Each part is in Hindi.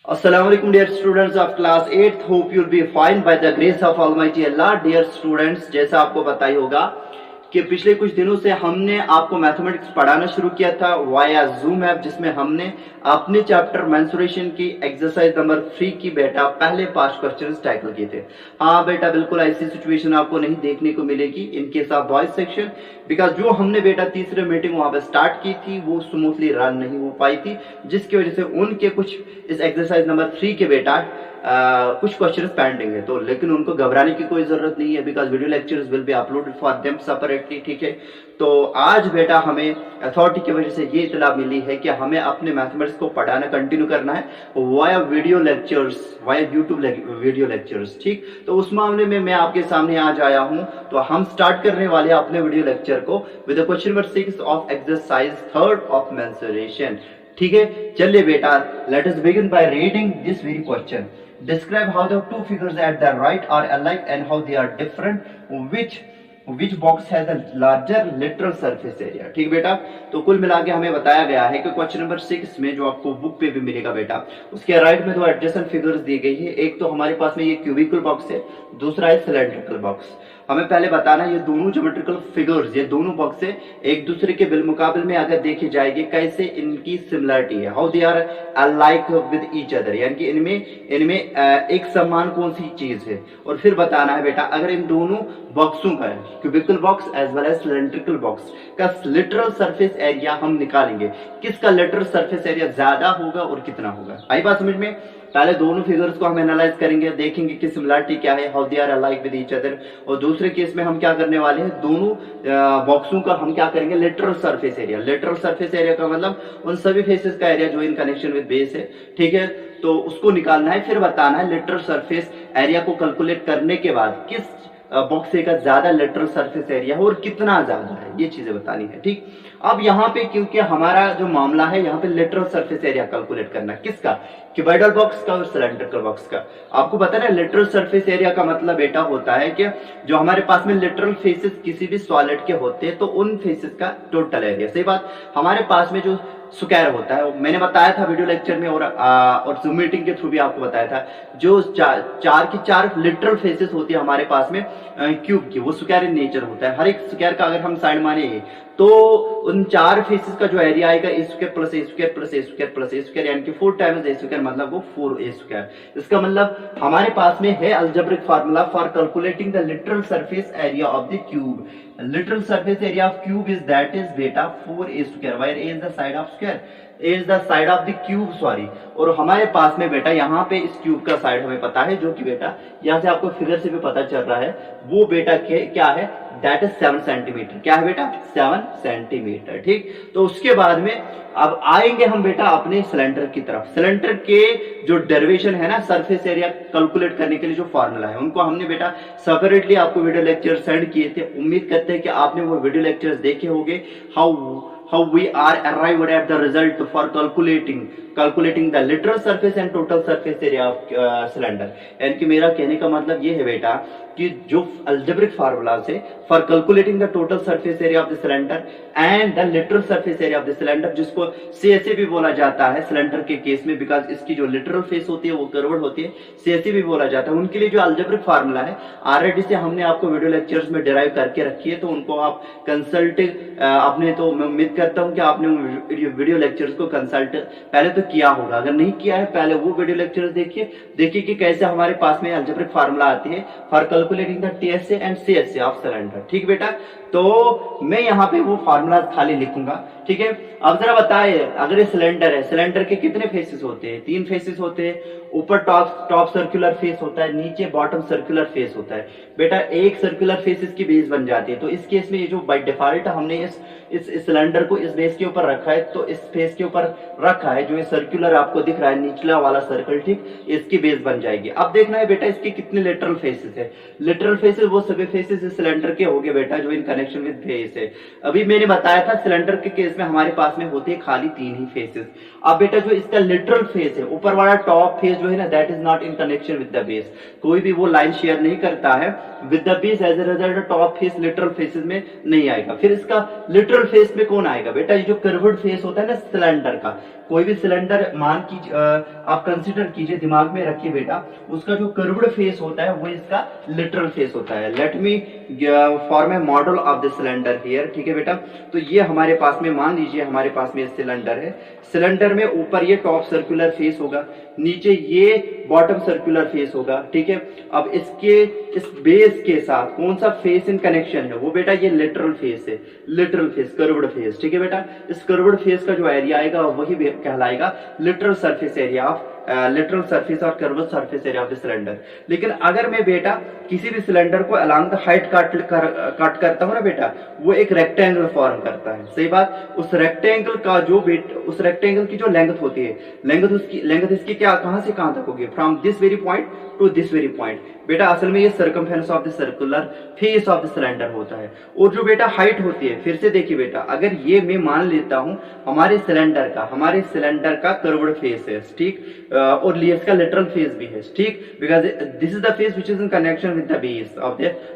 Assalamualaikum dear students of class 8th. Hope you'll be fine by the grace of Almighty Allah. Dear students, जैसा आपको पता ही होगा कि पिछले कुछ दिनों से हमने आपको मैथमेटिक्स पढ़ाना शुरू किया था वाया जूम ऐप, जिसमें हमने अपने चैप्टर मेंसुरेशन की एक्सरसाइज नंबर 3 की बेटा पहले 5 क्वेश्चंस टैकल किए थे। हाँ बेटा, बिल्कुल ऐसी सिचुएशन आपको नहीं देखने को मिलेगी in case of boys section, because जो हमने बेटा तीसरे मीटिंग वहां पर स्टार्ट की थी वो स्मूथली रन नहीं हो पाई थी, जिसकी वजह से उनके कुछ इस एक्सरसाइज नंबर 3 के बेटा कुछ क्वेश्चंस पेंडिंग है। तो लेकिन उनको घबराने की कोई जरूरत नहीं है, because video lectures will be uploaded for them separately. ठीक है, तो आज बेटा हमें अथॉरिटी की वजह से ये इतला मिली है कि हमें अपने मैथमेटिक्स को पढ़ाना कंटिन्यू करना है via video lectures, via YouTube video lectures. ठीक, तो उस मामले में मैं आपके सामने आज आया हूं। तो हम स्टार्ट करने वाले हैं अपने वीडियो लेक्चर को with question number 6 of exercise 3 of mensuration. ठीक है, चलिए बेटा, let us begin by reading this very question. Describe how the two figures at the right are alike and how they are different. Which box has a larger literal surface area? ठीक बेटा, तो कुल मिला के हमें बताया गया है कि क्वेश्चन नंबर 6 में जो आपको बुक पे भी मिलेगा बेटा, उसके राइट में दो एडजेसेंट फिगर्स दी गई है। एक तो हमारे पास में ये क्यूबिकल बॉक्स है, दूसरा है सिलेंड्रिकल बॉक्स। हमें पहले बताना ये दोनों ज्योमेट्रिकल फिगर्स, ये दोनों बॉक्स है एक दूसरे के बिलमुकाबिल में अगर देखी जाएगी कैसे इनकी सिमिलरिटी है, how they are alike with each other, यानी कि इनमें एक समान कौन सी चीज है। और फिर बताना है बेटा अगर इन दोनों बॉक्सों का, cubical box as well as cylindrical box का लिटरल सरफेस एरिया हम निकालेंगे, किसका लिटरल सरफेस एरिया ज्यादा होगा और कितना होगा। आई बात समझ में? पहले दोनों फिगर्स को हम एनालाइज करेंगे, देखेंगे कि सिमिलरिटी क्या है, how they are alike with each other. और दूसरे केस में हम क्या करने वाले हैं, दोनों बॉक्सों का हम क्या करेंगे, literal surface area. Literal surface area का मतलब उन सभी फेसेस का एरिया जो इन कनेक्शन विद बेस है। ठीक है, तो उसको निकालना है। फिर बताना है लिटरल सरफेस एरिया को कैलकुलेट करने के बाद किस बॉक्स का ज्यादा लिटरल सरफेस एरिया है और कितना ज्यादा है, ये चीजें बतानी है। ठीक, अब यहाँ पे क्योंकि हमारा जो मामला है यहाँ पे लिटरल सरफेस एरिया कैलकुलेट करना, किसका, क्यूबॉइडल बॉक्स का और सिलेंड्रिकल बॉक्स का। आपको पता है लिटरल सरफेस एरिया का मतलब बेटा होता है कि जो हमारे पास में लिटरल फेसेस किसी भी सॉलिड के होते हैं तो उन फेसेस का टोटल एरिया। सही बात, हमारे पास में जो स्क्वायर होता है, मैंने बताया था वीडियो लेक्चर में और जूम मीटिंग के थ्रू भी आपको बताया था, जो चार की चार लिटरल फेसेस होती है हमारे पास में क्यूब की, वो स्क्वायर इन नेचर होता है। हर एक स्क्वायर का अगर हम साइड माने तो उन चार फेसेस का जो एरिया आएगा ए स्क्वायर प्लस ए स्क्वायर प्लस ए स्क्वायर प्लस ए स्क्वायर, यानी कि 4 टाइम्स ए स्क्वायर, मतलब वो 4 ए स्क्वायर। इसका मतलब हमारे पास में है algebraic formula for calculating the literal surface area of the cube. Literal surface area of cube is that is बेटा 4a square, where a is the side of square, a is the side of the cube, sorry. और हमारे पास में बेटा यहाँ पे इस क्यूब का साइड हमें पता है, जो कि बेटा यहाँ से आपको फिगर से भी पता चल रहा है, वो बेटा क्या है, दैट इज 7 सेंटीमीटर। क्या है बेटा, 7 सेंटीमीटर। ठीक, तो उसके बाद में अब आएंगे हम बेटा अपने सिलेंडर की तरफ। सिलेंडर के जो डेरिवेशन है ना सरफेस एरिया कैलकुलेट करने के लिए जो फार्मूला है, उनको हमने बेटा सेपरेटली आपको वीडियो लेक्चर सेंड किए थे। उम्मीद करते हैं कि आपने वो वीडियो लेक्चर्स देखे होंगे, how we are arrived at the result for calculating the literal surface and total surface area of cylinder। यानी कि मेरा कहने का मतलब ये है बेटा कि जो algebraic formula से for calculating the total surface area of the cylinder and the literal surface area of the cylinder, जिसको CSA भी बोला जाता है सिलेंडर के केस में, बिकॉज इसकी जो लिटरल फेस होती है वो कर्व्ड होती है, CSA भी बोला जाता है। उनके लिए जो algebraic फार्मूला है ऑलरेडी से हमने आपको वीडियो लेक्चर्स में डिराइव करके रखी है, तो उनको आप कंसल्ट अपने, तो मैं उम्मीद करता हूं कि आपने वीडियो लेक्चर्स को कंसल्ट पहले तो किया होगा। अगर नहीं किया है पहले वो वीडियो लेक्चर्स देखिए कि कैसे हमारे पास में अलजेब्रिक फार्मूला आती है for calculating the TSA and CSA of cylinder. ठीक बेटा, तो मैं यहाँ पे वो फार्मूला खाली लिखूंगा। ठीक है, अब जरा बताए, अगर ये सिलेंडर है, सिलेंडर के कितने फेसेस होते हैं, 3 फेसेस होते हैं। ऊपर टॉप सर्कुलर फेस होता है, नीचे बॉटम सर्कुलर फेस होता है। बेटा एक सर्कुलर फेस इसकी बेस बन जाती है, तो इस केस में ये जो बाय डिफॉल्ट हमने इस सिलेंडर को इस बेस के ऊपर रखा है, तो इस फेस के ऊपर रखा है, जो ये सर्कुलर आपको दिख रहा है निचला वाला सर्कल, ठीक, इसकी बेस बन जाएगी। अब देखना है बेटा इसके कितने लिटरल फेसेस है। लिटरल फेसेस वो सभी फेसेस इस सिलेंडर के होंगे बेटा जो इन कनेक्शन विद बेस है। अभी मैंने बताया था सिलेंडर के केस में हमारे पास में होते हैं खाली 3 ही फेसेस। अब बेटा जो इसका लिटरल फेस है, ऊपर वाला टॉप फेस फेस जो है ना that is not in connection with the base, कोई भी वो लाइन शेयर नहीं करता है with the base, as a result top face literal faces में नहीं आएगा। फिर इसका लिटरल फेस में कौन आएगा बेटा, ये जो कर्व्ड फेस होता है ना सिलेंडर का, कोई भी सिलेंडर मान कीजिए आप कंसीडर कीजिए, दिमाग में रखिए बेटा, उसका जो कर्व्ड फेस होता है वो इसका लिटरल फेस होता है। Let me form A model of the cylinder here, ठीक है बेटा। तो ये हमारे पास में, मान लीजिए हमारे पास में सिलेंडर है, सिलेंडर में ऊपर ये टॉप सर्कुलर फेस होगा, नीचे ये बॉटम सर्कुलर फेस होगा, ठीक है। अब इसके इस बेस के साथ कौन सा फेस इन कनेक्शन है, वो बेटा ये लिटरल फेस है, लिटरल फेस, कर्व्ड फेस, ठीक है बेटा। इस कर्व्ड फेस का जो एरिया आएगा वही कहलाएगा lateral surface area of lateral surface और curved surface area of the cylinder. लेकिन अगर मैं बेटा किसी भी सिलेंडर को अलोंग द हाइट कट करता हूं ना बेटा, वो एक रेक्टेंगल फॉर्म करता है, सही बात। उस रेक्टेंगल का जो उस रेक्टेंगल की जो लेंथ होती है, लेंथ इसकी क्या कहां से कहां तक होगी, from this very point two this very point. बेटा असल में ये circumference of the circular face of the cylinder होता है। और जो बेटा हाइट होती है, फिर से देखिए बेटा, अगर ये मैं मान लेता हूं हमारे सिलेंडर का कर्व्ड फेस है, ठीक, और इसका लिटरल फेस भी है, ठीक, because this is the face which is in connection with the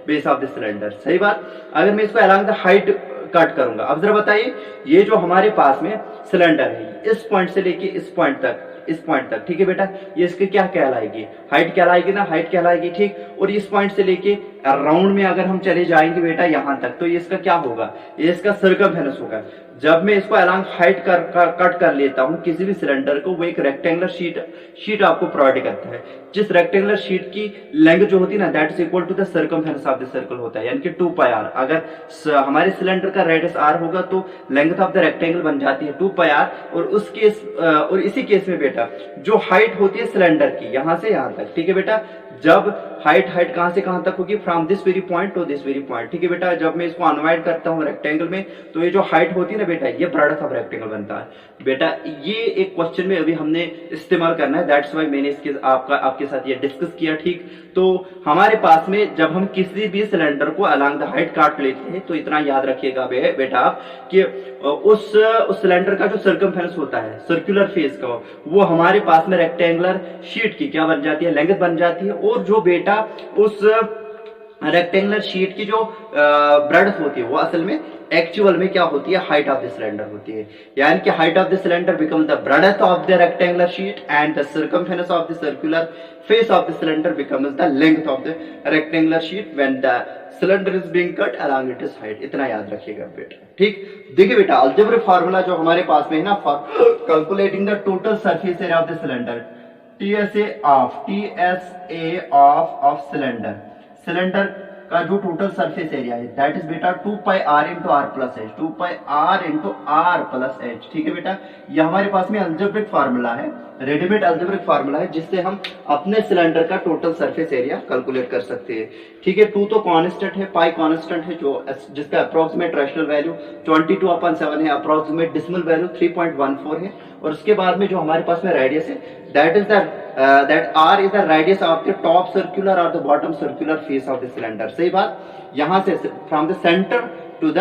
base of the cylinder, सही बात। अगर मैं इसको अलोंग द हाइट कट करूंगा, अब जरा बताइए, ये जो हमारे पास में सिलेंडर है, इस पॉइंट से लेके इस पॉइंट तक, ठीक है बेटा, ये इसके क्या कहलाएगी, हाइट कहलाएगी ना, हाइट कहलाएगी, ठीक। और इस पॉइंट से लेके राउंड में अगर हम चले जाएंगे बेटा यहां तक, तो ये इसका क्या होगा, ये इसका सर्कमफेरेंस होगा। जब मैं इसको अलोंग हाइट कट कर लेता हूं किसी भी सिलेंडर को, वो एक रेक्टेंगुलर शीट आपको प्रोवाइड करता है, जिस रेक्टेंगुलर शीट की लेंथ जो होती है ना that is equal to the circumference of the circle होता है, यानी कि 2 पाई आर। अगर हमारे सिलेंडर का रेडियस r होगा तो लेंथ ऑफ द रेक्टेंगल बन जाती है 2 पाई आर। और इसी केस में बेटा जो हाइट होती है सिलेंडर की यहां से यहां तक, ठीक है बेटा, जब हाइट कहां से कहां तक होगी, from this very point two this very point, ठीक है बेटा। जब मैं इसको अनवाइड करता हूं रेक्टेंगल में, तो ये जो हाइट होती है ना बेटा, ये ब्रॉडेथ ऑफ रेक्टेंगल बनता है बेटा। ये एक क्वेश्चन में अभी हमने इस्तेमाल करना है, दैट्स व्हाई मैंने इसके आपके साथ ये डिस्कस किया, ठीक। तो हमारे पास में जब हम किसी भी सिलेंडर को अलोंग द हाइट काट लेते हैं, तो इतना याद रखिएगा बेटा आप कि उस सिलेंडर का जो सर्कमफेरेंस होता है सर्कुलर फेस का, वो हमारे पास में रेक्टेंगुलर शीट की क्या बन जाती है, लेंथ बन जाती है। और जो बेटा उस रेक्टेंगुलर शीट की जो ब्रेड्थ होती है वो असल में एक्चुअल में क्या होती है, हाइट ऑफ द सिलेंडर होती है। यानी कि height of the cylinder become the breadth of the rectangular sheet and the circumference of the circular face of the cylinder becomes the length of the rectangular sheet when the cylinder is being cut along it's height. इतना याद रखिएगा बेटा, ठीक। देखिए बेटा अलजेब्रिक फार्मूला जो हमारे पास में है ना for calculating the total surface area of the cylinder, TSA of cylinder का जो टोटल सरफेस एरिया है दैट इज बेटा 2 pi r into r plus h, 2 pi r into r plus h, ठीक है बेटा। ये हमारे पास में अलजेब्रिक फार्मूला है, रेडीमेड अलजेब्रिक फार्मूला है, जिससे हम अपने सिलेंडर का टोटल सरफेस एरिया कैलकुलेट कर सकते हैं, ठीक है। 2 तो कांस्टेंट है, पाई कांस्टेंट है, जो जिसका अप्रोक्सीमेट रैशनल वैल्यू 22/7 है, अप्रोक्सीमेट डेसिमल वैल्यू 3.14 है। और उसके बाद में जो हमारे पास में रेडियस है that r is the radius of the top circular और the bottom circular face of the cylinder, सही बात। यहां से from the centre to the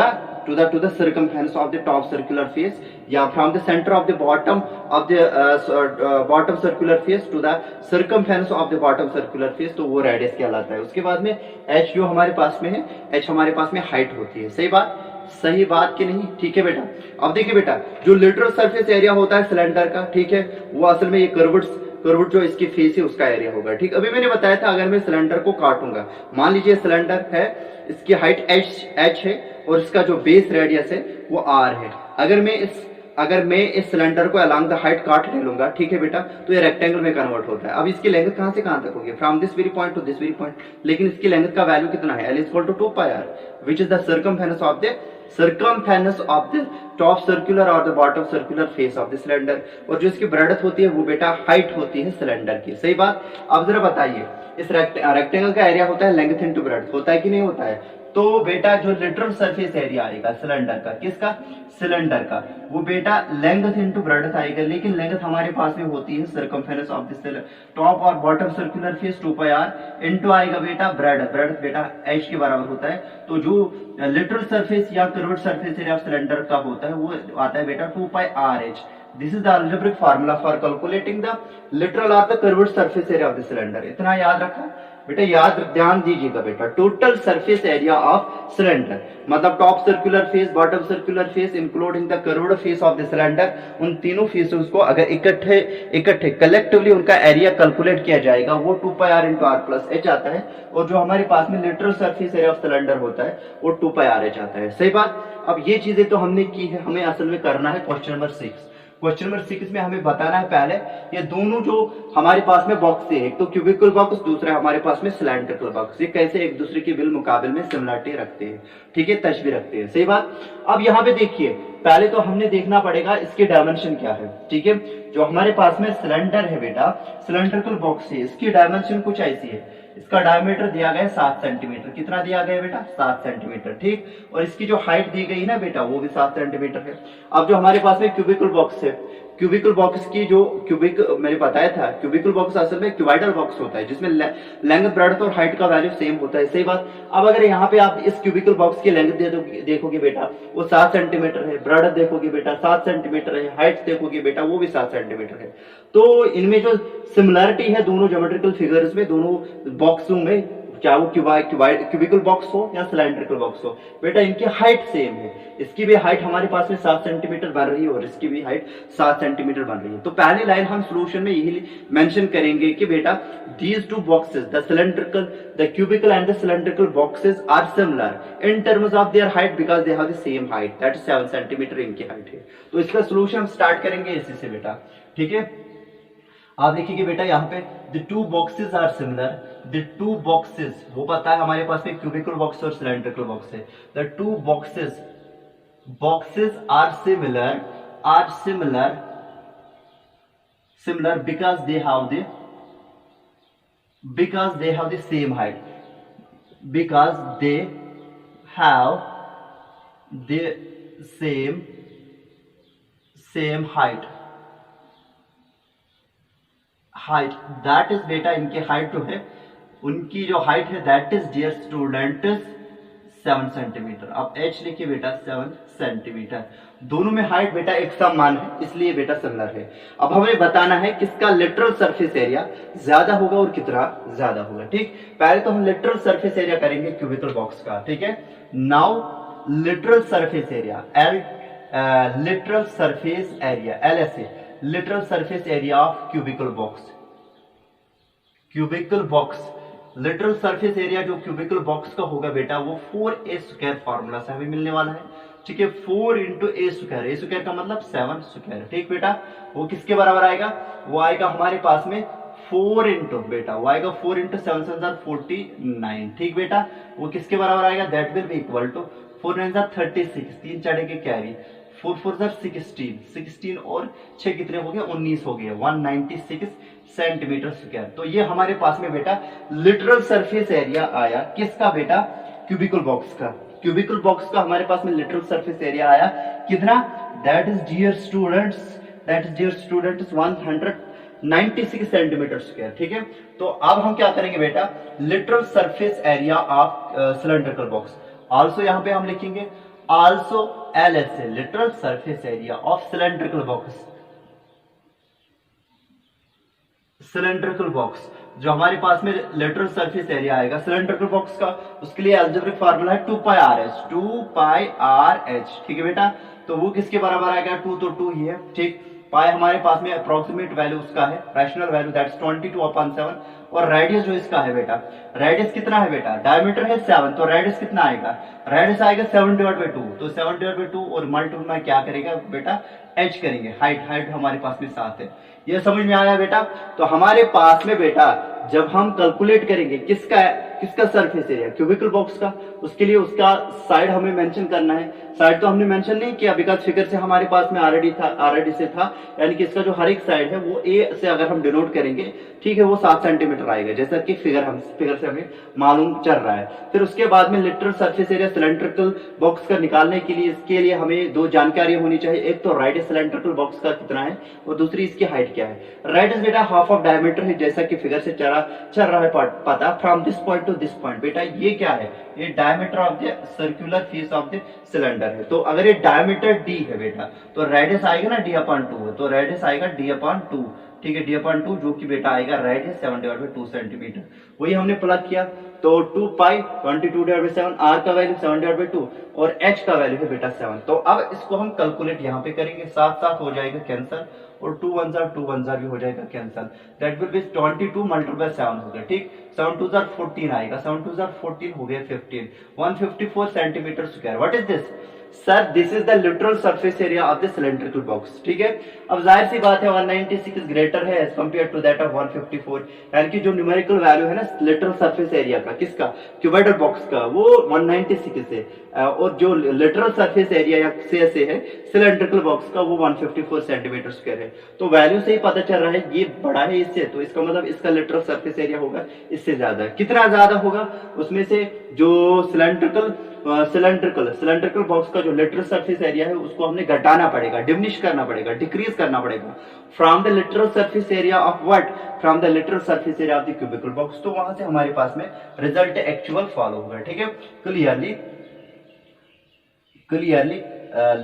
circumference of the top circular face, या from the center of the bottom circular face to the circumference of the bottom circular face, तो वो रेडियस कहलाता है। उसके बाद में h जो हमारे पास में है, h हमारे पास में हाइट होती है, सही बात कि नहीं, ठीक है बेटा। अब देखिए बेटा जो लिटरल सरफेस एरिया होता है सिलेंडर का, ठीक है, वो असल में ये कर्व्ड जो इसकी फेस है उसका एरिया होगा, ठीक। अभी मैंने बताया था अगर मैं सिलेंडर को काटूंगा, मान लीजिए सिलेंडर है, इसकी हाइट h है और इसका जो बेस रेडियस है वो r है। अगर मैं इस सिलेंडर को अलोंग द हाइट काट ले लूंगा, ठीक है बेटा, तो ये रेक्टेंगल में कन्वर्ट होता है। अब इसकी लेंथ कहां से कहां तक होगी, from this very point two this very point, लेकिन इसकी लेंथ का वैल्यू कितना है, L = 2 pi r, which is the circumference of the top circular और the bottom circular face of the cylinder. और जो इसकी ब्रेड्थ होती है वो बेटा हाइट होती है सिलेंडर की, सही बात। अब जरा बताइए इस रेक्टेंगल का एरिया होता है लेंथ इनटू ब्रेड्थ, होता है कि नहीं होता है, तो बेटा जो लिटरल सरफेस एरिया आएगा सिलेंडर का, किसका, सिलेंडर का, वो बेटा लेंथ इनटू ब्रेडथ आएगा, लेकिन लेंथ हमारे पास में होती है सर्कमफेरेंस ऑफ दिस टॉप और bottom circular face 2πr into आएगा बेटा ब्रेडथ, ब्रेडथ बेटा h के बराबर होता है। तो जो लिटरल सरफेस या curved surface area of cylinder का होता है वो आता है बेटा 2πrh। This is the algebraic formula for calculating the lateral और the curved surface area of the cylinder. इतना याद रखा बेटा, याद ध्यान दीजिएगा बेटा। Total surface area of cylinder मतलब top circular face, bottom circular face including the curved face of the cylinder, उन तीनों फेसेस को अगर इकट्ठे कलेक्टिवली उनका एरिया कैलकुलेट किया जाएगा वो 2πr into r plus H आता है, और जो हमारे पास में literal surface area of cylinder होता है वो 2πrh आता है। सही बात। अब ये चीजें तो हमने की है, हमें असल में करना है क्वेश्चन नंबर 6। क्वेश्चन नंबर 6 में हमें बताना है पहले ये दोनों जो हमारे पास में बॉक्स है, एक तो क्यूबिकल बॉक्स, दूसरा हमारे पास में सिलेंड्रिकल बॉक्स, ये कैसे एक दूसरे के बिल मुकाबले में सिमिलरिटी रखते हैं, ठीक है, तशबीह रखते हैं। सही बात। अब यहाँ पे देखिए, पहले तो हमने देखना पड़ेगा इसके डायमेंशन क्या है, ठीक है। जो हमारे पास में सिलेंडर है बेटा, सिलेंड्रिकल बॉक्स है, इसकी डायमेंशन कुछ ऐसी है। इसका डायमीटर दिया गया है 7 सेंटीमीटर। कितना दिया गया है बेटा, 7 सेंटीमीटर, ठीक। और इसकी जो हाइट दी गई ना बेटा वो भी 7 सेंटीमीटर है। अब जो हमारे पास में क्यूबिकल बॉक्स है, क्यूबिकल बॉक्स की जो मैंने बताया था, क्यूबिकल बॉक्स असल में क्यूबाइडल बॉक्स होता है जिसमें लेंथ, ब्रेड्थ और हाइट का वैल्यू सेम होता है। सही बात। अब अगर यहाँ पे आप इस क्यूबिकल बॉक्स की लेंथ देखोगे बेटा वो 7 सेंटीमीटर है, ब्रेड्थ देखोगे बेटा 7 सेंटीमीटर है, हाइट देखोगे बेटा वो भी 7 सेंटीमीटर है। तो इनमें जो सिमिलरिटी है दोनों ज्योमेट्रिकल फिगर्स में, दोनों बॉक्सों में, चाहे वो क्यूबिकल बॉक्स हो या सिलेंड्रिकल बॉक्स हो, बेटा इनकी हाइट सेम है। इसकी भी हाइट हमारे पास में 7 सेंटीमीटर बन रही है और इसकी भी हाइट 7 सेंटीमीटर बन रही है। तो पहली लाइन हम सॉल्यूशन में यही मेंशन करेंगे कि बेटा these two boxes, the cubical and the cylindrical boxes are similar in terms of their height because they have the same height, that is 7 centimetre इनकी हाइट है। तो इसका सॉल्यूशन हम स्टार्ट करेंगे इसी से बेटा, ठीक है। आप देखिए बेटा यहाँ पे the two boxes are similar, the two boxes, वो पता है हमारे पास में क्यूबिकल बॉक्स और सिलेंड्रिकल बॉक्स है। the two boxes are similar because they have the same height, because they have the same height, that is बेटा इनकी हाइट जो है, उनकी जो हाइट है that is dear student 7 centimetre. अब h लिखिए बेटा 7 सेंटीमीटर। दोनों में हाइट बेटा एक समान है इसलिए बेटा सिमिलर है। अब हमें बताना है किसका लिटरल सरफेस एरिया ज्यादा होगा और कितना ज्यादा होगा, ठीक। पहले तो हम लिटरल सरफेस एरिया करेंगे क्यूबिकल बॉक्स का, ठीक है। Now literal surface area literal surface area LSA, literal surface area of cubical box, literal surface area जो क्यूबिकल बॉक्स का होगा बेटा वो 4a² फॉर्मूला से हमें मिलने वाला है, ठीक है। 4 इंटू a² का मतलब 7², ठीक बेटा। वो किसके बराबर आएगा, वो आएगा हमारे पास में 4 इंटू बेटा, वो आएगा 4 इंटू 7 49, ठीक बेटा। वो किसके बराबर आएगा, that will be equal to 4 9 36, 3 चढ़ेंगे कैरी, 4 4 16 और 6 कितने हो गए, 19 हो गए, 196 सेंटीमीटर स्क्वायर। तो ये हमारे पास में बेटा लिटरल सरफेस एरिया आया किसका बेटा, क्यूबिकल बॉक्स का। क्यूबिकल बॉक्स का हमारे पास में लिटरल सरफेस एरिया आया कितना, that is dear students 196 centimetre square, ठीक है। तो अब हम क्या करेंगे बेटा, literal surface area of cylindrical box, also यहाँ पे हम लिखेंगे also LSA, literal surface area of cylindrical box, जो हमारे पास में लिटरल सरफेस एरिया आएगा सिलेंड्रिकल बॉक्स का, उसके लिए अलजेब्रिक फार्मूला है 2πrh, ठीक है बेटा। तो वो किसके बराबर आएगा, 2 तो 2 ही है, ठीक। पाई हमारे पास में अप्रोक्सीमेट वैल्यू उसका है, रैशनल वैल्यू दैट्स 22/7, और रेडियस जो इसका है बेटा, रेडियस कितना है बेटा, डायमीटर है 7, तो रेडियस कितना आएगा, रेडियस आएगा 7/2, तो 7/2 और मल्टीप्लाई क्या करेगा बेटा, h करेंगे, हाइट हमारे पास में 7 है। ये समझ में आया बेटा। तो हमारे पास में बेटा जब हम कैलकुलेट करेंगे किसका सरफेस एरिया, क्यूबिकल बॉक्स का, उसके लिए उसका साइड हमें मेंशन करना है। साइड तो हमने मेंशन नहीं किया बिकॉज फिगर से हमारे पास में ऑलरेडी से था, यानी कि इसका जो हर एक साइड है वो a से अगर हम डिनोट करेंगे, ठीक है, वो 7 सेंटीमीटर डायमीटर आएगा, जैसा कि फिगर से हमें मालूम चल रहा है। फिर उसके बाद में literal surface area cylindrical box का निकालने के लिए, इसके लिए हमें दो जानकारी होनी चाहिए। एक तो रेडियस सिलेंड्रिकल बॉक्स का कितना है और दूसरी इसकी हाइट क्या है। रेडियस बेटा हाफ ऑफ डायमीटर है, जैसा कि फिगर से चल रहा है पता। From this point two this point, बेटा ये क्या है, ये diameter of the circular face of the cylinder है। तो अगर ये डायमीटर डी है बेटा, तो रेडियस आएगा ना d/2 है, तो रेडियस आएगा d/2, ठीक है, d/2 जो कि बेटा आएगा रेडियस 7/2 सेंटीमीटर। वही हमने प्लग किया तो 2 पाई 22/7, r का वैल्यू 7/2 और h का वैल्यू है बेटा 7। तो अब इसको हम कैलकुलेट यहाँ पे करेंगे, साथ साथ हो जाएगा कैंसल और 2 1 जार भी हो जाएगा cancel. That will B 22 multiply by 7 हो गया, ठीक। 7 2 जार 14 आएगा, 7 2 जार 14 हो गया 15, 154 centimetre square. What is this sir? This is the literal surface area of the cylindrical box, ठीक है। अब जाहिर सी बात है 196 ग्रेटर है as compare to that of 154, यानी कि जो न्यूमेरिकल वैल्यू है ना लिटरल सरफेस एरिया का, किसका, क्यूबॉइडल बॉक्स का, वो 196 है, और जो लिटरल सरफेस एरिया से है सिलेंड्रिकल बॉक्स का, वो 154 सेंटीमीटर स्क्वायर है। तो वैल्यू से ही पता चल रहा है ये बड़ा है इससे, तो इसका मतलब इसका लिटरल सरफेस एरिया होगा इससे ज्यादा। कितना ज्यादा होगा, उसमें से जो सिलेंड्रिकल बॉक्स का जो लिटरल सरफेस एरिया है उसको हमने घटाना पड़ेगा, डिमिनिश करना पड़ेगा, डिक्रीज करना पड़ेगा from the literal surface area of what, from the literal surface area of the cubical box. तो वहां से हमारे पास में रिजल्ट एक्चुअल फॉलो होगा, ठीक है। Clearly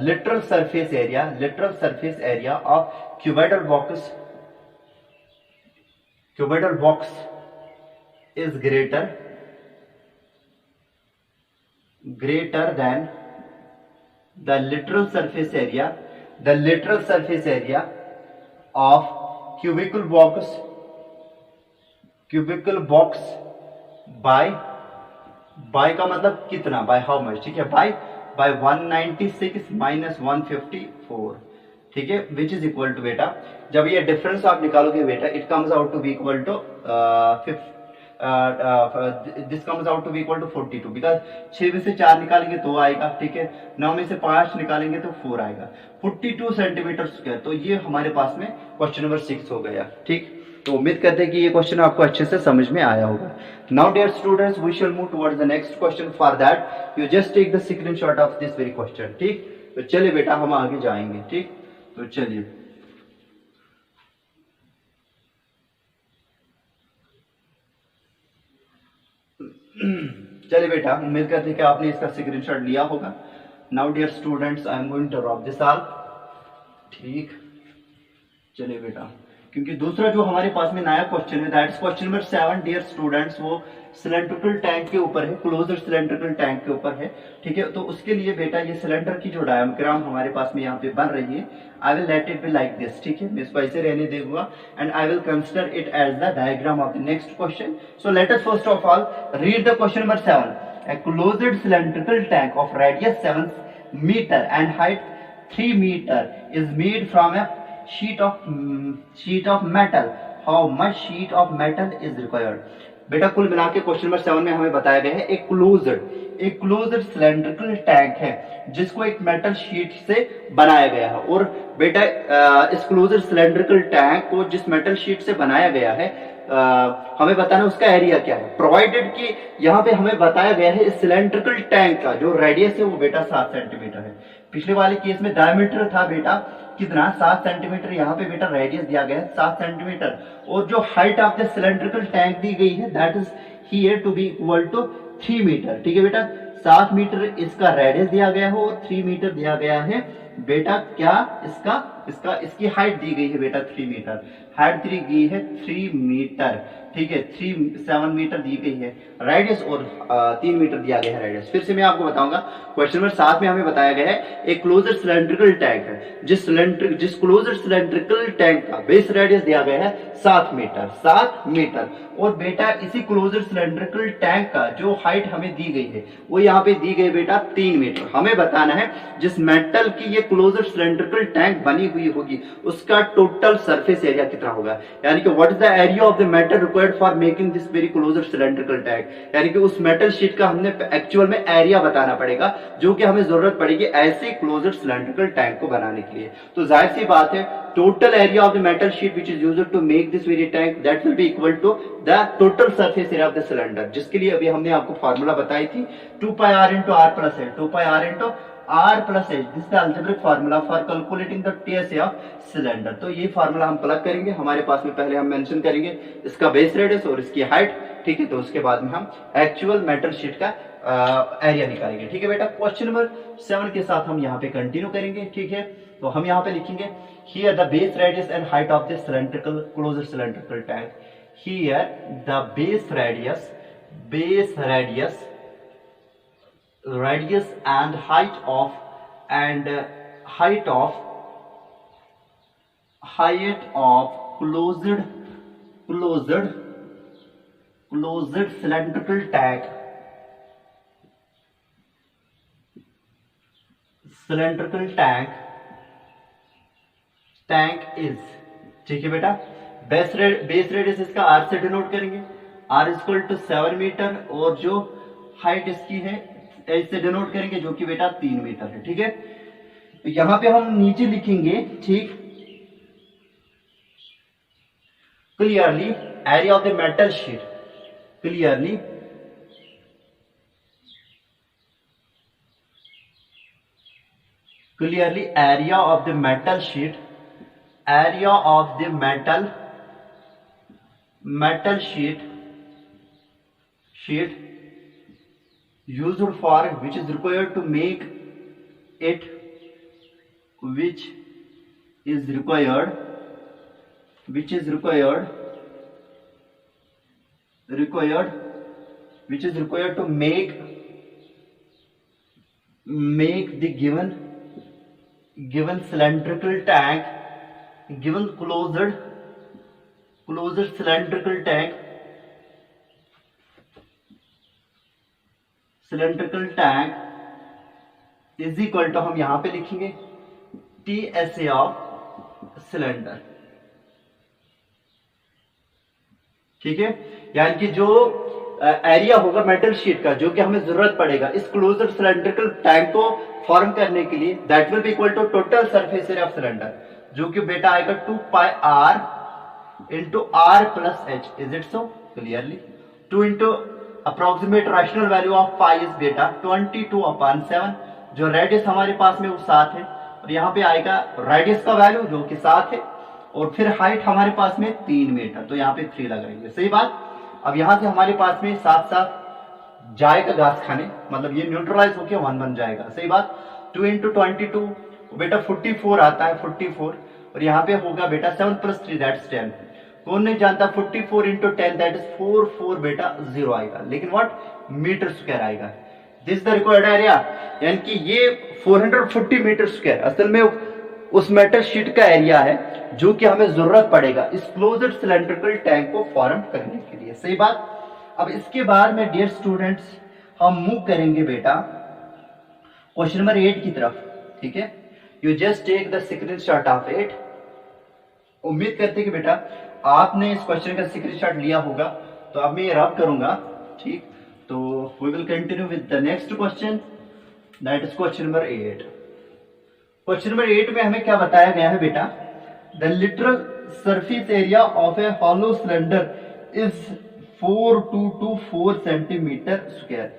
literal surface area of cuboidal box is greater than the literal surface area of cubical box by का मतलब कितना, by how much, ठीक है, by 196 minus 154, ठीक है, which is equal to बेटा, जब ये डिफरेंस आप निकालोगे बेटा, it comes out to be equal to this comes out to be equal to 42, because 6 में से 4 निकालेंगे तो आएगा, ठीक है, 9 में से 5 निकालेंगे तो 4 आएगा, 42 सेंटीमीटर स्क्वायर। तो ये हमारे पास में क्वेश्चन नंबर 6 हो गया, ठीक। तो उम्मीद करते हैं कि ये क्वेश्चन आपको अच्छे से समझ में आया होगा। Now dear students, we shall move towards the next question. For that you just take the screenshot of this very question, ठीक। तो चलिए बेटा हम आगे जाएंगे, ठीक। तो चलिए बेटा, उम्मीद करते हैं कि आपने इसका स्क्रीनशॉट लिया होगा। Now dear students, I am going to drop this all, ठीक। चलिए बेटा, क्योंकि दूसरा जो हमारे पास में नया क्वेश्चन है, that's question number 7 dear students, वो सिलेंड्रिकल टैंक के ऊपर है, क्लोज्ड सिलेंड्रिकल टैंक के ऊपर है, ठीक है। तो उसके लिए बेटा ये सिलेंडर की जो डायग्राम हमारे पास में यहाँ पे बन रही है, I will let it be like this, ठीक है, मैं इसको ऐसे रहने दूंगा and I will consider it as the diagram of the next question. So let us first of all read the question number 7। A closed cylindrical tank of radius 7 meter and height 3 meter is made from a sheet of metal. How much sheet of metal is required? बेटा कुल मिला के क्वेश्चन नंबर 7 में हमें बताया गया है एक क्लोज्ड सिलेंड्रिकल टैंक है जिसको एक मेटल शीट से बनाया गया है। और बेटा इस क्लोज्ड सिलेंड्रिकल टैंक को जिस मेटल शीट से बनाया गया है हमें बताना उसका एरिया क्या है। प्रोवाइडेड कि यहाँ पे हमें बताया गया है इस सिलेंड्रिकल टैंक का जो रेडियस है वो बेटा 7 सेंटीमीटर है। पिछले वाले केस में डायमीटर था बेटा कितना 7 सेंटीमीटर, यहाँ पे बेटा रेडियस दिया गया है 7 सेंटीमीटर। और जो height of the cylindrical tank दी गई है that is here to be equal to 3 metre, ठीक है बेटा। 7 मीटर इसका रेडियस दिया गया है और 3 मीटर दिया गया है बेटा क्या इसकी हाइट दी गई है बेटा 3 मीटर, हाइट दी गई है 3 मीटर, ठीक है, 7 मीटर दी गई है रेडियस और 3 मीटर दिया गया है रेडियस। फिर से मैं आपको बताऊंगा क्वेश्चन नंबर 7 में हमें बताया गया है एक क्लोज्ड सिलेंड्रिकल टैंक है जिस क्लोज्ड सिलेंड्रिकल टैंक का बेस रेडियस दिया गया है 7 मीटर। और बेटा इसी क्लोज्ड सिलेंड्रिकल टैंक का जो हाइट हमें दी गई है वो यहाँ पे दी गई बेटा 3 मीटर। हमें बताना है जिस मेटल की ये क्लोज्ड सिलेंड्रिकल टैंक बनी हुई होगी उसका टोटल सरफेस एरिया कितना होगा, यानी कि what is the area of the metal required for making this very closed cylindrical tank, यानी कि उस मेटल शीट का हमने एक्चुअल में एरिया बताना पड़ेगा जो कि हमें जरूरत पड़ेगी ऐसे क्लोज्ड सिलेंड्रिकल टैंक को बनाने के लिए। तो जाहिर सी बात है total area of the metal sheet which is used to make this very tank that will be equal to the total surface area of the cylinder, जिसके लिए अभी हमने आपको फार्मूला बताई थी 2 pi r into r plus h, 2 pi r into r plus h, this is the algebraic formula for calculating the TSA of cylinder। तो ये फार्मूला हम प्लग करेंगे, हमारे पास में पहले हम मेंशन करेंगे इसका बेस रेडियस और इसकी हाइट, ठीक है, तो उसके बाद में हम एक्चुअल मेटल शीट का एरिया निकालेंगे, ठीक है बेटा। क्वेश्चन नंबर 7 के साथ हम यहाँ पे कंटिन्यू करेंगे, ठीक है। तो हम यहाँ पे लिखेंगे here the base radius and height of the cylindrical closed cylindrical tank, here the base radius and height of closed cylindrical tank is, ठीक है बेटा। बेस रेडियस इसका r से डिनोट करेंगे, r इक्वल टू 7 मीटर, और जो हाइट इसकी है h से डिनोट करेंगे जो कि बेटा 3 मीटर है, ठीक है। तो यहां पे हम नीचे लिखेंगे, ठीक, clearly area of the metal sheet, clearly area of the metal sheet, area of the metal sheet used for which is required to make it, which is required to make the given cylindrical tank, given closed cylindrical tank is equal to, हम यहां पे लिखेंगे TSA ऑफ सिलेंडर, ठीक है। यानी कि जो एरिया होगा मेटल शीट का जो कि हमें जरूरत पड़ेगा इस क्लोज्ड सिलेंड्रिकल टैंक को फॉर्म करने के लिए, that will be equal to total surface area of cylinder, जो कि बेटा आएगा 2 pi r into r plus h, is it so? Clearly 2 into approximate rational value of pi is बेटा 22/7, जो रेडियस हमारे पास में वो 7 है, और यहाँ पे आएगा रेडियस का वैल्यू जो कि 7 है, और फिर हाइट हमारे पास में 3 मीटर, तो यहाँ पे 3 लगाएंगे, सही बात। अब यहाँ से हमारे पास में 7 जाएगा घास खाने, मतलब ये न्यूट्रलाइज होकर 1 बन जाएगा, सही बात। 2 into 22 बेटा 44 आता है, 44, और यहाँ पे होगा बेटा 7 + 3 दैट्स 10, कौन नहीं जानता 44 into 10 दैट इज 44 बेटा 0 आएगा, लेकिन व्हाट मीटर स्क्वायर आएगा। दिस द रिक्वायर्ड एरिया, यानी कि ये 440 मीटर स्क्वायर असल में उस मेटल शीट का एरिया है जो कि हमें जरूरत पड़ेगा इस क्लोज्ड सिलेंड्रिकल टैंक को फॉर्म करने के लिए, सही बात। अब इसके बाद में डियर स्टूडेंट्स हम मूव करेंगे बेटा क्वेश्चन नंबर 8 की तरफ, ठीक है। You just take the screenshot of it. उम्मीद करते कि बेटा आपने इस क्वेश्चन का स्क्रीनशॉट लिया होगा, तो अब मैं रब करूंगा, ठीक। तो we will continue with the next question, that is question number 8। Question number 8 में हमें क्या बताया गया है बेटा, the literal surface area of a hollow cylinder is 4224 centimetre square.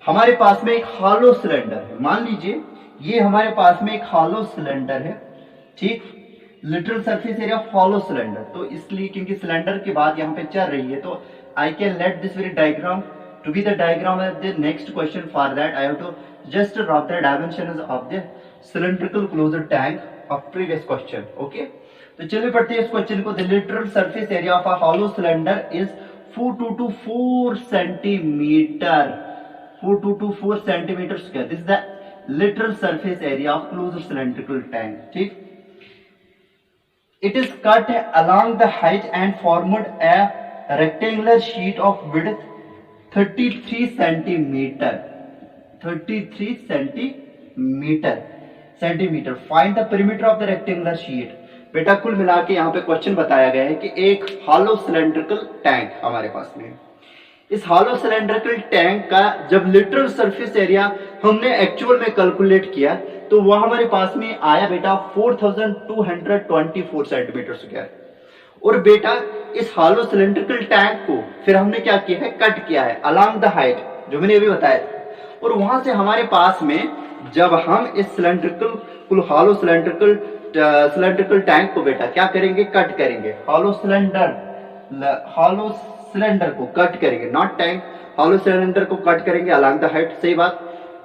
हमारे पास में एक हॉलो सिलेंडर है, मान लीजिए ये हमारे पास में एक हॉलो सिलेंडर है, ठीक। Literal surface area of hollow cylinder, तो इसलिए क्योंकि सिलेंडर की बात यहाँ पे चल रही है, तो I can let this very diagram to be the diagram of the next question. For that I have to just draw the dimensions of the cylindrical closed tank of previous question, okay. तो चलिए पढ़ते हैं इस क्वेश्चन को। The literal surface area of a hollow cylinder is 4224 centimetre, 4224 centimetre square. This is the literal surface area of closed cylindrical tank, ठीक। It is cut along the height and formed a rectangular sheet of width 33 centimeter, 33 centimeter। Centimetre. Find the perimeter of the rectangular sheet. बेटा कुल मिला के यहाँ पे क्वेश्चन बताया गया है कि एक हॉलो सिलेंड्रिकल टैंक हमारे पास में, इस हॉलो सिलेंड्रिकल टैंक का जब लिटरल सरफेस एरिया हमने एक्चुअल में कैलकुलेट किया तो वह हमारे पास में आया बेटा 4224 सेंटीमीटर स्क्वायर। और बेटा इस हॉलो सिलेंड्रिकल टैंक को फिर हमने क्या किया है, कट किया है अलोंग द हाइट, जो मैंने अभी बताया था। और वहां से हमारे पास में जब हम इस सिलेंड्रिकल हॉलो सिलेंड्रिकल टैंक को बेटा क्या करेंगे, कट करेंगे, हॉलो सिलेंडर को कट करेंगे, नॉट टैंक, हॉलो सिलेंडर को कट करेंगे अलोंग द हाइट, सही बात,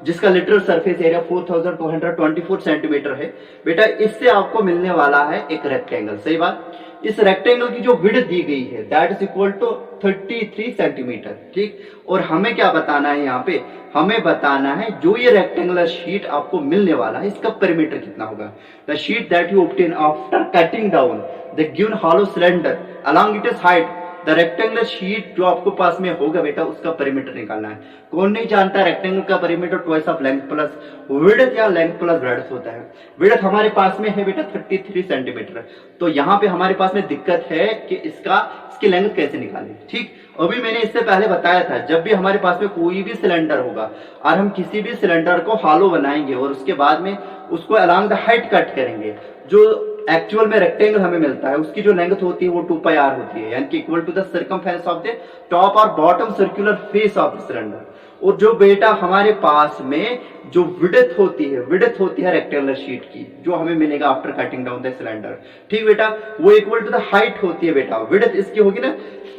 जिसका लिटरल सरफेस एरिया 4224 सेंटीमीटर है। बेटा इससे आपको मिलने वाला है एक रेक्टेंगल, सही बात। इस रेक्टेंगल की जो विड्थ दी गई है that is equal to 33 centimetre, ठीक। और हमें क्या बताना है यहाँ पे, हमें बताना है जो ये रेक्टेंगुलर शीट आपको मिलने वाला है इसका पेरीमीटर कितना होगा। The sheet that you obtain after cutting down the given hollow cylinder along it's height, the rectangular sheet जो आपको पास में होगा बेटा उसका पेरीमीटर निकालना है। कौन नहीं जानता रेक्टेंगल का perimeter twice of length plus width या लेंथ प्लस ब्रेड्थ होता है। विड्थ हमारे पास में है बेटा 33 सेंटीमीटर, तो यहाँ पे हमारे पास में दिक्कत है कि इसकी लेंथ कैसे निकालें, ठीक। अभी मैंने इससे पहले बताया था जब भी हमारे पास में कोई भी सिलेंडर होगा और हम किसी भी सिलेंडर को हॉलो बनाएंगे और उसके बाद में उसको अलोंग द हाइट कट करेंगे, जो एक्चुअल में रेक्टेंगल हमें मिलता है उसकी जो लेंथ होती है वो 2πr होती है, यानी कि equal to the circumference of the top और bottom circular face of the cylinder. और जो बेटा हमारे पास में जो विड्थ होती है रेक्टेंगुलर शीट की जो हमें मिलेगा after cutting down the cylinder, ठीक बेटा, वो इक्वल टू द हाइट होती है बेटा। विड्थ इसकी होगी ना,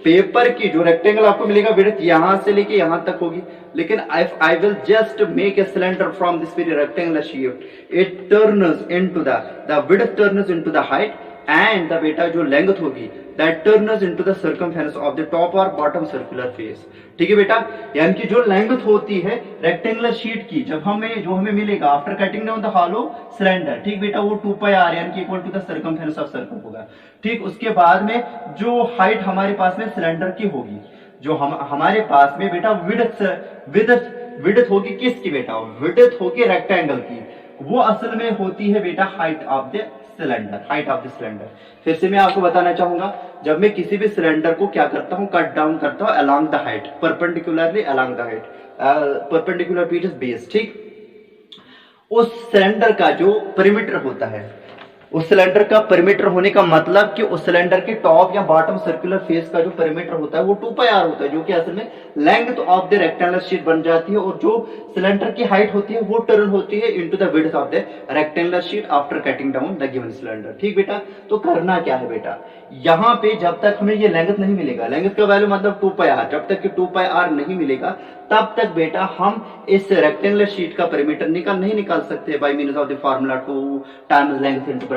पेपर की जो रेक्टेंगल आपको मिलेगा विड्थ यहां से लेके यहां तक होगी, लेकिन if I will just make a cylinder from this very rectangular sheet, it turns into the width turns into the height and the बेटा जो लेंथ होगी that turns into the circumference of the top और बॉटम सर्कुलर फेस, ठीक है बेटा। यानी कि जो लेंथ होती है रेक्टेंगुलर शीट की जो हमें मिलेगा after cutting down the hollow cylinder, ठीक बेटा, वो 2πr यानी कि equal to the circumference of circle होगा, ठीक। उसके बाद में जो हाइट हमारे पास में सिलेंडर की होगी, जो हमारे पास में बेटा विड्थ होगी किसकी बेटा, विड्थ होगी रेक्टेंगल की, वो असल में होती है बेटा हाइट ऑफ द सिलेंडर। फिर से मैं आपको बताना चाहूंगा, जब मैं किसी भी सिलेंडर को क्या करता हूं, कट डाउन करता हूं along the height, perpendicularly along the height, perpendicular to its base, ठीक। उस सिलेंडर का जो पेरीमीटर होता है, उस सिलेंडर का पेरीमीटर होने का मतलब कि उस सिलेंडर के टॉप या बॉटम सर्कुलर फेस का जो पेरीमीटर होता है वो 2πr होता है, जो कि असल में length of the rectangular sheet बन जाती है। और जो सिलेंडर की हाइट होती है वो टर्न होती है into the width of the rectangular sheet after cutting down the given cylinder, ठीक बेटा। तो करना क्या है बेटा, यहाँ पे जब तक हमें ये लेंथ नहीं मिलेगा, लेंथ का वैल्यू मतलब 2πr, जब तक कि 2πr नहीं मिलेगा तब तक बेटा हम इस रेक्टेंगुलर शीट का पेरीमीटर नहीं निकाल सकते by means of the formula 2 times length into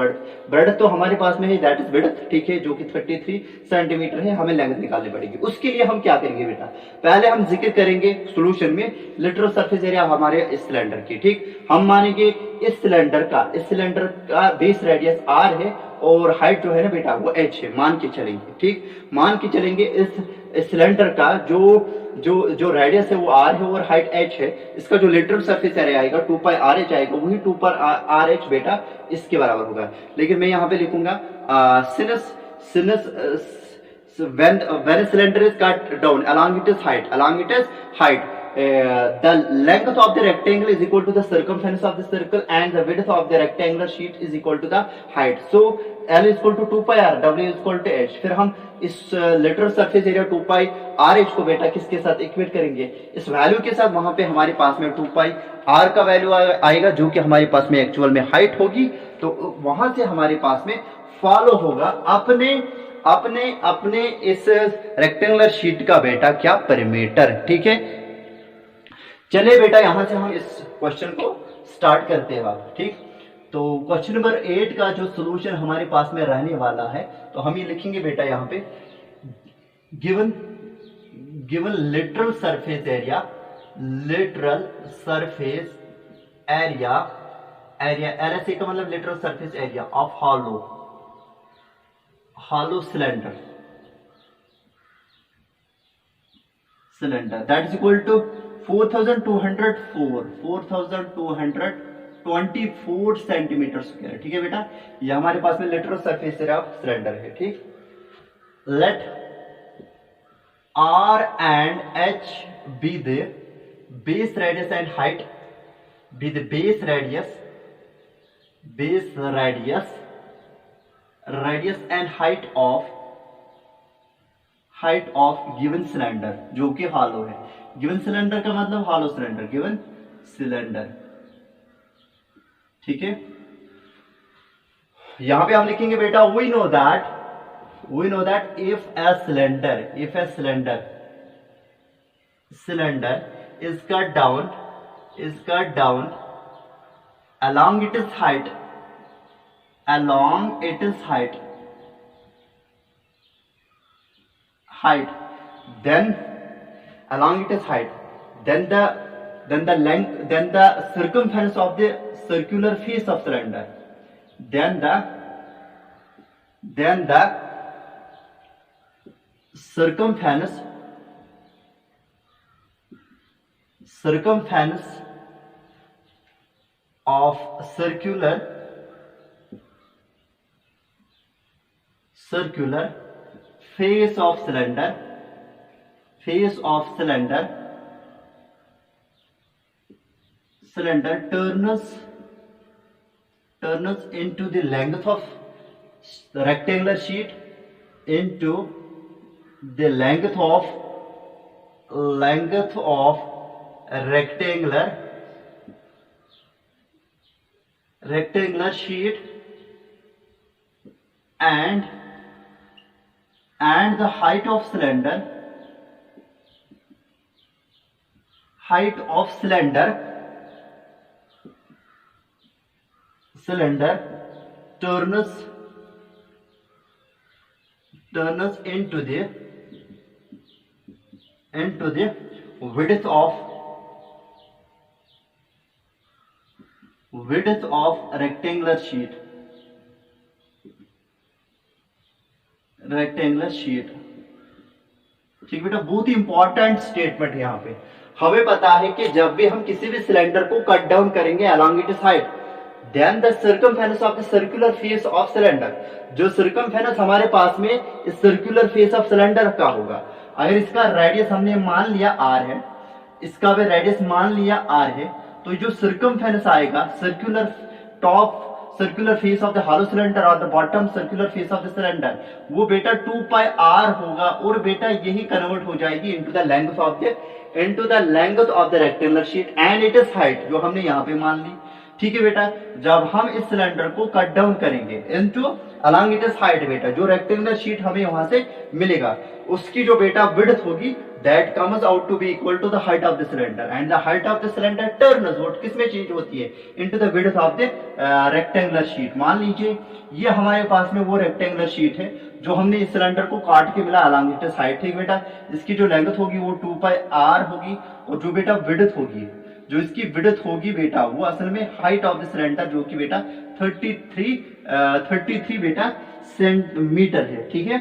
breadth तो हमारे पास में है दैट इज विड्थ, ठीक है, जो कि 33 सेंटीमीटर है, हमें लेंथ निकालनी पड़ेगी। उसके लिए हम क्या करेंगे बेटा, पहले हम जिक्र करेंगे सॉल्यूशन में लिटरल सरफेस एरिया हमारे इस सिलेंडर की, ठीक। हम मानेंगे इस सिलेंडर का बेस रेडियस r है और हाइट जो है ना बेटा वो h है, मान के चलेंगे, ठीक। मान के चलेंगे इस सिलेंडर का जो रेडियस है वो r है और हाइट h है, इसका जो लिटरल सरफेस एरिया आएगा 2πrh आएगा, वही 2πrh बेटा इसके बराबर होगा। लेकिन मैं यहाँ पे लिखूंगा sinus when a cylinder is cut down along its height, the length of the rectangle is equal to the circumference of the circle and the width of the rectangular sheet is equal to the height. So L is equal to 2πr, W is equal to h। फिर हम इस लिटरल सरफेस एरिया 2πrh को बेटा किसके साथ इक्वेट करेंगे, इस वैल्यू के साथ। वहां पे हमारे पास में 2πr का वैल्यू आएगा जो कि हमारे पास में एक्चुअल में हाइट होगी, तो वहां से हमारे पास में फॉलो होगा अपने इस रेक्टेंगुलर शीट का बेटा क्या पेरीमीटर, ठीक है। चलिए बेटा यहां से हम इस क्वेश्चन को स्टार्ट करते हैं, ठीक। तो क्वेश्चन नंबर 8 का जो सॉल्यूशन हमारे पास में रहने वाला है, तो हम ये लिखेंगे बेटा यहाँ पे given literal surface area LSA का मतलब literal surface area of hollow cylinder that is equal to 4224 24 centimetre square. ठीक है बेटा, ये हमारे पास में literal surface area of cylinder है। ठीक, late R and H be the base radius and height, be the base radius and height of given cylinder, जो कि हालो है। गिवन सिलेंडर का मतलब हालो सिलेंडर, गिवन सिलेंडर। ठीक है, यहां पे हम लिखेंगे बेटा we know that if a cylinder is cut down along its height, then the length, then the circumference of the circular face of cylinder, then the circumference of circular face of cylinder turns into the length of the rectangular sheet, into the length of rectangular sheet, and the height of cylinder turns into the width of rectangular sheet। ठीक बेटा, बहुत ही इंपॉर्टेंट स्टेटमेंट है यहाँ पे। हमें पता है कि जब भी हम किसी भी सिलेंडर को कट डाउन करेंगे along its height, then the circumference of the circular face of cylinder, जो circumference हमारे पास में इस circular face of cylinder का होगा, अगर इसका रेडियस हमने मान लिया r है, इसका भी रेडियस मान लिया r है, तो जो circumference आएगा circular face of the hollow cylinder और the bottom circular face of the cylinder, वो बेटा 2 पाई r होगा, और बेटा यही कन्वर्ट हो जाएगी into the length of the rectangular sheet and it is height, जो हमने यहाँ पे मान ली। ठीक है बेटा, जब हम इस सिलेंडर को कट डाउन करेंगे into along it is height, बेटा जो रेक्टेंगुलर शीट हमें वहां से मिलेगा, उसकी जो बेटा विड्थ होगी that comes out to be equal to the height of the cylinder, and the height of the cylinder turns what किसमें चेंज होती है into the width of the rectangular sheet। मान लीजिए ये हमारे पास में वो रेक्टेंगुलर शीट है जो हमने इस सिलेंडर को काट के मिला along its height। ठीक बेटा, इसकी जो लेंथ होगी वो 2 पाई r होगी, और जो बेटा विड्थ होगी, जो इसकी विड्थ होगी बेटा, वो असल में हाइट ऑफ द सिलेंडर, जो कि बेटा 33 बेटा सेंटीमीटर है। ठीक है,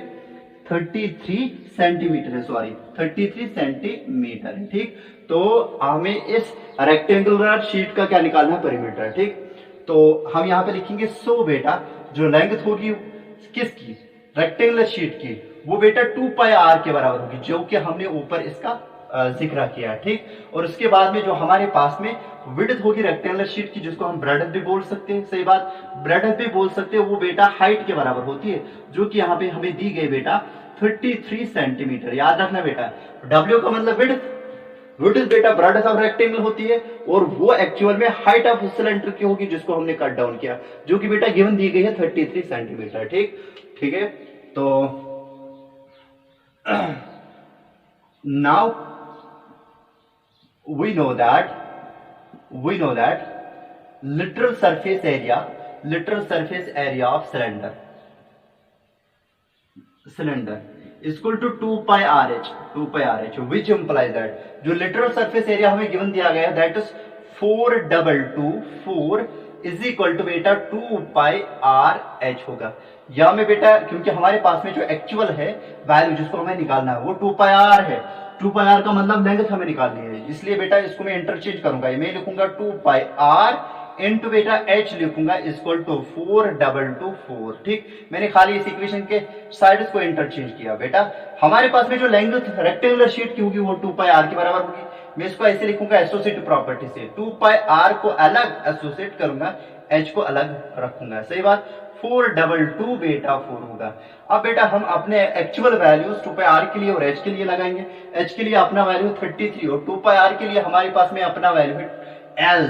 33 सेंटीमीटर है, सॉरी 33 सेंटीमीटर है। ठीक, तो हमें इस रेक्टेंगुलर शीट का क्या निकालना है, पेरीमीटर। ठीक, तो हम यहाँ पे लिखेंगे सो बेटा जो लेंथ होगी किसकी, रेक्टेंगुलर शीट की, वो बेटा 2 पाई r के बराबर होगी, जो कि हमने ऊपर इसका जिक्र किया। ठीक, और उसके बाद में जो हमारे पास में विड्थ होगी रेक्टेंगुलर शीट की, जिसको हम ब्रेडथ भी बोल सकते हैं, सही बात, ब्रेडथ भी बोल सकते हैं, वो बेटा हाइट के बराबर होती है, जो कि यहाँ पे हमें दी गई बेटा 33 सेंटीमीटर। याद रखना बेटा, W का मतलब विड्थ बेटा ब्रेडथ ऑफ रेक्टेंगल होती है, और वो एक्चुअल में हाइट ऑफ सिलेंडर की होगी जिसको हमने कट डाउन किया, जो कि बेटा गिवन दी गई है 33 सेंटीमीटर। ठीक है, तो now we know that literal surface area of cylinder is equal to 2 pi RH, which implies that जो literal surface area हमें given दिया गया that is 4 is equal to बेटा 2 pi RH होगा। या में बेटा क्योंकि हमारे पास में जो एक्चुअल है वैल्यू जिसको हमें निकालना है वो 2 pi r है, 2 पाई r का मतलब लेंथ हमें निकालनी है, इसलिए बेटा इसको मैं इंटरचेंज करूंगा, मैं लिखूंगा 2 पाई r इनटू बेटा h लिखूंगा इक्वल टू 422 ठीक। मैंने खाली इस इक्वेशन के साइड्स को इंटरचेंज किया बेटा। हमारे पास में जो लेंथ रेक्टेंगुलर शीट की होगी वो 2 पाई r के बराबर होगी। मैं इसको ऐसे लिखूंगा एसोसिएटिव प्रॉपर्टी से, 2 पाई r को अलग एसोसिएट करूंगा, h को अलग रखूंगा। सही बात। 422 बेटा 4 होगा। अब बेटा हम अपने एक्चुअल वैल्यूज 2 पाई r के लिए और h के लिए लगाएंगे। h के लिए अपना वैल्यू 33 और 2 पाई r के लिए हमारे पास में अपना वैल्यू है L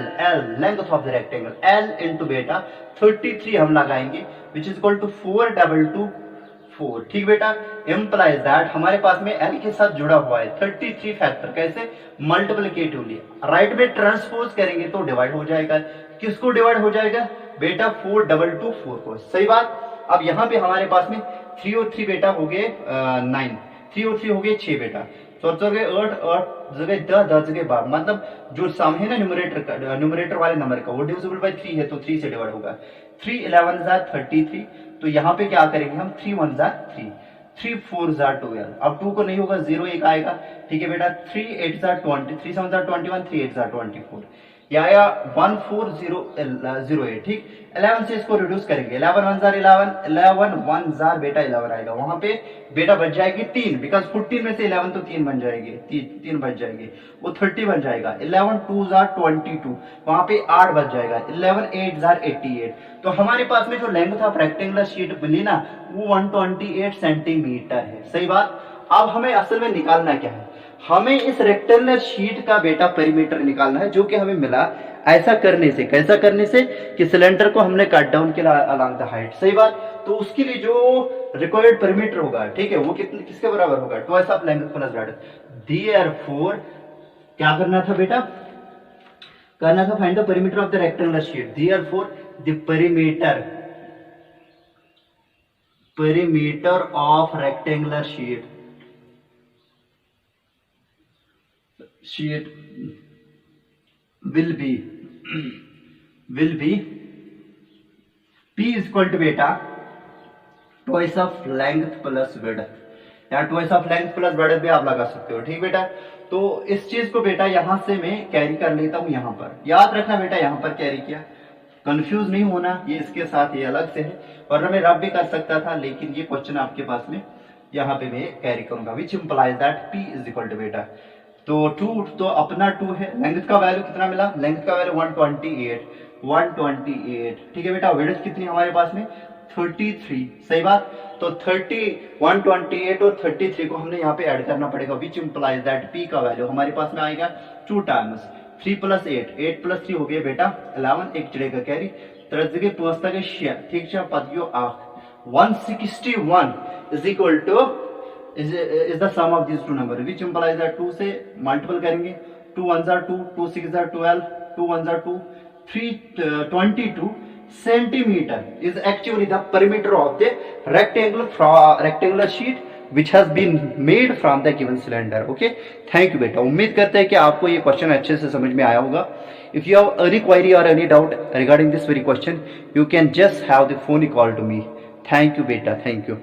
length of the rectangle, L into बेटा 33 हम लगाएंगे विच इज इक्वल टू 422 ठीक बेटा। एम्प्लाइज दैट हमारे पास में L के साथ जुड़ा हुआ है 33 फैक्टर, कैसे मल्टीप्लिकेटिवली, राइट में ट्रांसपोज करेंगे तो डिवाइड हो जाएगा। किसको डिवाइड हो जाएगा बेटा 4224 को। सही बात। अब यहाँ पे हमारे पास में 3 और 3 बेटा हो गए 9, 3 और 3 हो गए 6 बेटा, 4 जगह 8, 8 जगह 10, 10 जगह 12, मतलब जो सम है ना न्यूमरेटर वाले नंबर का वो डिविजिबल बाय 3 है तो 3 से डिवाइड होगा। 3 11 जार 33, तो यहाँ पे क्या करेंगे हम 3 1 जार 3, 3 4 जार 12, अब 2 को नहीं होगा 0 1 आएगा ठीक है बेटा। 3 8 जार 20, 3 7 जार 21, 3 8 जार 24, या 14008 ठीक। 11 से इसको रिड्यूस करेंगे, 11 1 जार 11, 11 1 जार बेटा 11 आएगा। वहां पे बेटा बच जाएगी 3, बिकॉज 14 में से 11 तो 3 बन जाएगी, 3 बच जाएगी, वो 30 बन जाएगा। 11 2 जार 22, वहां पे 8 बच जाएगा। 11 8 जार 88। तो हमारे पास में जो लेंथ ऑफ रेक्टेंगुलर शीट मिली ना वो 128 सेंटीमीटर है। सही बात। अब हमें असल में निकालना क्या है, हमें इस रेक्टेंगुलर शीट का बेटा पेरीमीटर निकालना है जो कि हमें मिला ऐसा करने से। कैसा करने से कि सिलेंडर को हमने कट डाउन किया अलोंग द हाइट। सही बात। तो उसके लिए जो रिक्वायर्ड पेरीमीटर होगा ठीक है वो किसके बराबर होगा, twice of length plus breadth. Therefore क्या करना था बेटा, करना था find the perimeter of the rectangular sheet. Therefore the perimeter of rectangular sheet will be P is equal to बेटा twice of length plus width, या twice of length plus width भी आप लगा सकते हो ठीक बेटा। तो इस चीज को बेटा यहां से मैं कैरी कर लेता हूं, यहां पर याद रखना बेटा, यहां पर कैरी किया, कंफ्यूज नहीं होना, ये इसके साथ ये अलग से है, वरना मैं रब भी कर सकता था, लेकिन ये क्वेश्चन आपके पास में यहाँ पे मैं कैरी करूंगा which implies that P is equal to बेटा तो 2, तो अपना 2 है। लेंथ का वैल्यू कितना मिला, लेंथ का वैल्यू 128 ठीक है बेटा। विड्थ कितनी हमारे पास में 33। सही बात। तो 128 और 33 को हमने यहाँ पे ऐड करना पड़ेगा विच इंप्लाइज दैट P का वैल्यू हमारे पास में आएगा 2 टाइम्स 3 + 8, 8 + 3 हो गया बेटा 11, एक चढ़ेगा कैरी 3 जगह 5 तक ठीक है पतियो 161 is equal to is the sum of these two number which implies that 2 से मल्टीपल करेंगे, 2 1 are 2, 2 6 are 12, 2 1 are 2, 322 centimeter is actually the perimeter of the rectangular sheet which has been made from the given cylinder. Okay, thank you बेटा। उम्मीद करते हैं कि आपको ये क्वेश्चन अच्छे से समझ में आया होगा। If you have any query or any doubt regarding this very question, you can just have the phone call to me. Thank you बेटा, thank you.